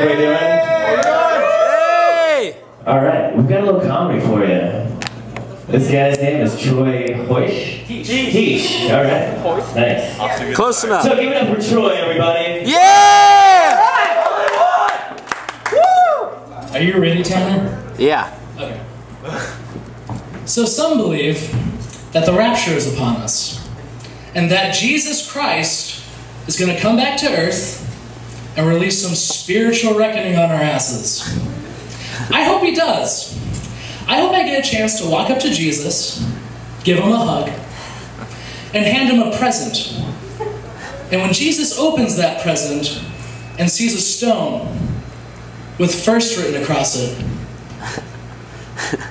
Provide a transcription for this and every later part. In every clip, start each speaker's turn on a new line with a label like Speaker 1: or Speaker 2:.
Speaker 1: everybody doing? Hey! Alright, we've got a little comedy for you. This guy's name is Troy Heesch. Heesch. Alright. Nice.
Speaker 2: Close enough.
Speaker 1: So give it up for Troy, everybody.
Speaker 2: Yeah!
Speaker 3: Are you ready, Tanner?
Speaker 2: Yeah.
Speaker 3: Okay. So some believe that the rapture is upon us, and that Jesus Christ is going to come back to earth and release some spiritual reckoning on our asses. I hope he does. I hope I get a chance to walk up to Jesus, give him a hug, and hand him a present. And when Jesus opens that present and sees a stone with "first" written across it,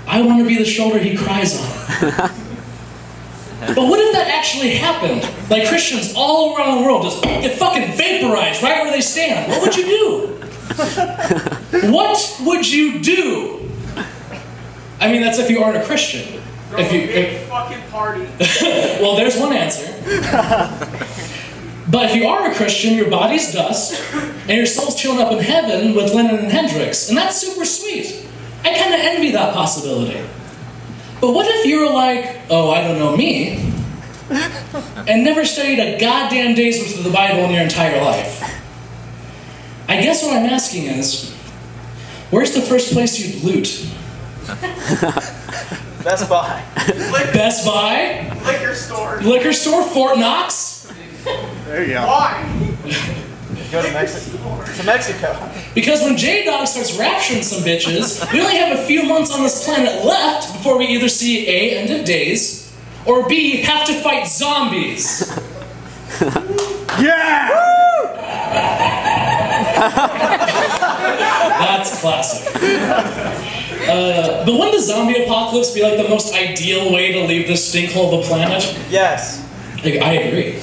Speaker 3: I want to be the shoulder he cries on. But what if that actually happened? Like Christians all around the world just get fucking vaporized right where they stand. What would you do? What would you do? I mean, that's if you aren't a Christian.
Speaker 4: Fucking party.
Speaker 3: Well, there's one answer. But if you are a Christian, your body's dust, and your soul's chilling up in heaven with Lennon and Hendrix, and that's super sweet. I kind of envy that possibility. But what if you were like, oh, I don't know me, and never studied a goddamn day's worth of the Bible in your entire life? I guess what I'm asking is, where's the first place you'd loot?
Speaker 4: Best Buy.
Speaker 3: Best Buy?
Speaker 4: Liquor store.
Speaker 3: Liquor store? Fort Knox?
Speaker 4: There you go. Why? Go to Mexico. To Mexico.
Speaker 3: Because when J-Dog starts rapturing some bitches, we only have a few months on this planet left before we either see A, end of days, or B, have to fight zombies.
Speaker 4: Yeah!
Speaker 3: That's classic. But wouldn't the zombie apocalypse be like the most ideal way to leave this stinkhole of a planet?
Speaker 4: Yes.
Speaker 3: Like, I agree.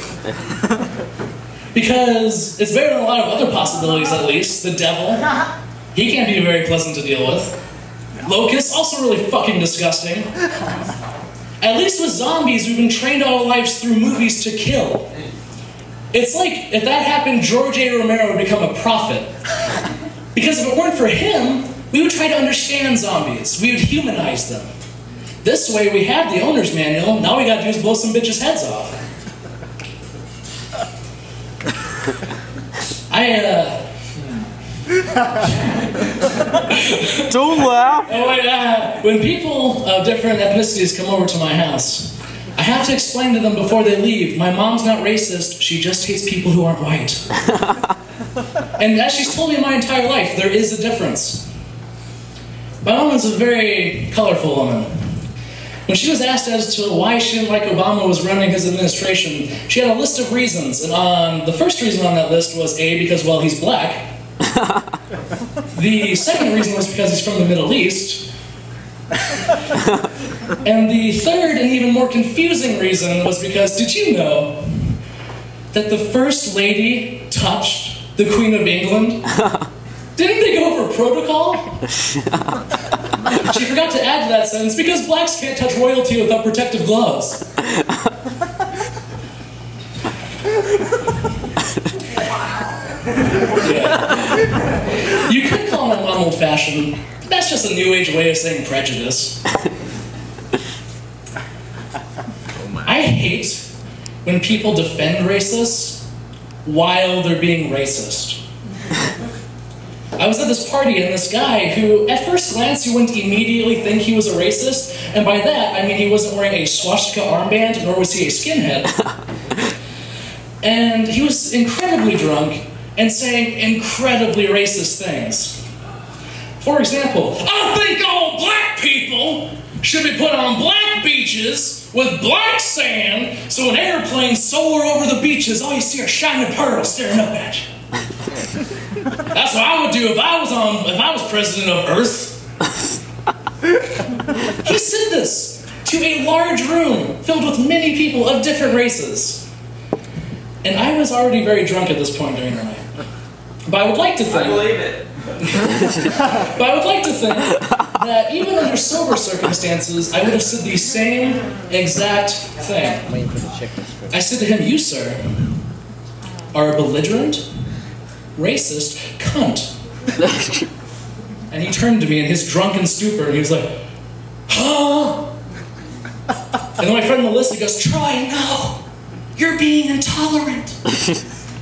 Speaker 3: Because it's better than a lot of other possibilities, at least. The devil. He can't be very pleasant to deal with. Locusts, also really fucking disgusting. At least with zombies, we've been trained all our lives through movies to kill. It's like, if that happened, George A. Romero would become a prophet. Because if it weren't for him, we would try to understand zombies. We would humanize them. This way, we have the owner's manual. Now we gotta do is blow some bitches' heads off.
Speaker 2: Don't laugh.
Speaker 3: Oh wait, when people of different ethnicities come over to my house, I have to explain to them before they leave, my mom's not racist, she just hates people who aren't white. And as she's told me my entire life, there is a difference. My mom is a very colorful woman. When she was asked as to why she didn't like Obama was running his administration, she had a list of reasons, and the first reason on that list was A, because, well, he's black. The second reason was because he's from the Middle East. And the third and even more confusing reason was because, did you know that the First Lady touched the Queen of England? Didn't they go over protocol? She forgot to add to that sentence, because blacks can't touch royalty without protective gloves. Yeah. You could call my mom old-fashioned. That's just a new age way of saying prejudice. I hate when people defend racists while they're being racist. I was at this party and this guy who, at first glance, you wouldn't immediately think he was a racist, and by that, I mean he wasn't wearing a swastika armband, nor was he a skinhead. And he was incredibly drunk and saying incredibly racist things. For example, I think all black people should be put on black beaches with black sand, so when airplanes soar over the beaches, all you see are shining pearls staring up at you. That's what I would do if I was president of Earth. He said this to a large room filled with many people of different races. And I was already very drunk at this point during the night. But I would like to think...
Speaker 4: I believe it.
Speaker 3: But I would like to think that even under sober circumstances, I would have said the same exact thing. I said to him, you, sir, are a belligerent, racist cunt. And he turned to me in his drunken stupor, and he was like, huh? And then my friend Melissa goes, Troy, no. You're being intolerant.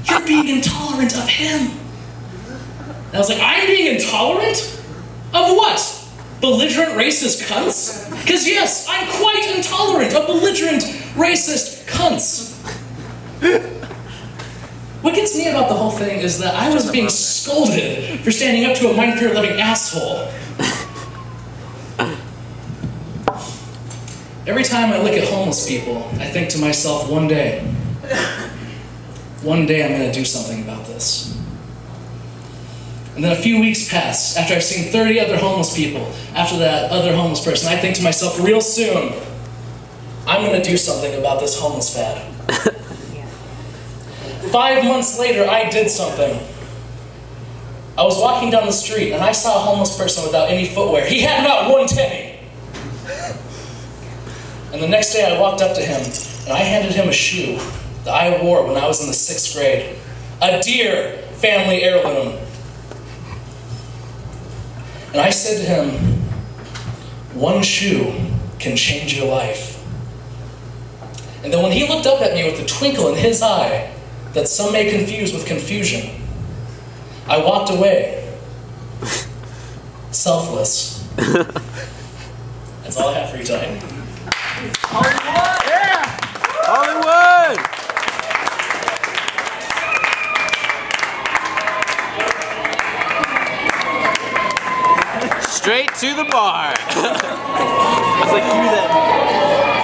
Speaker 3: You're being intolerant of him. And I was like, I'm being intolerant? Of what? Belligerent racist cunts? Because yes, I'm quite intolerant of belligerent racist cunts. What gets me about the whole thing is that I was being scolded for standing up to a mind fear loving asshole. Every time I look at homeless people, I think to myself, one day I'm going to do something about this. And then a few weeks pass, after I've seen 30 other homeless people, after that other homeless person, I think to myself, real soon, I'm going to do something about this homeless fad. 5 months later, I did something. I was walking down the street, and I saw a homeless person without any footwear. He had not one penny. And the next day, I walked up to him, and I handed him a shoe that I wore when I was in the 6th grade. A dear family heirloom. And I said to him, one shoe can change your life. And then when he looked up at me with a twinkle in his eye that some may confuse with confusion, I walked away, selfless. That's all I have for you tonight.
Speaker 2: Hollywood! Yeah! Hollywood! Straight to the bar. It's like you that.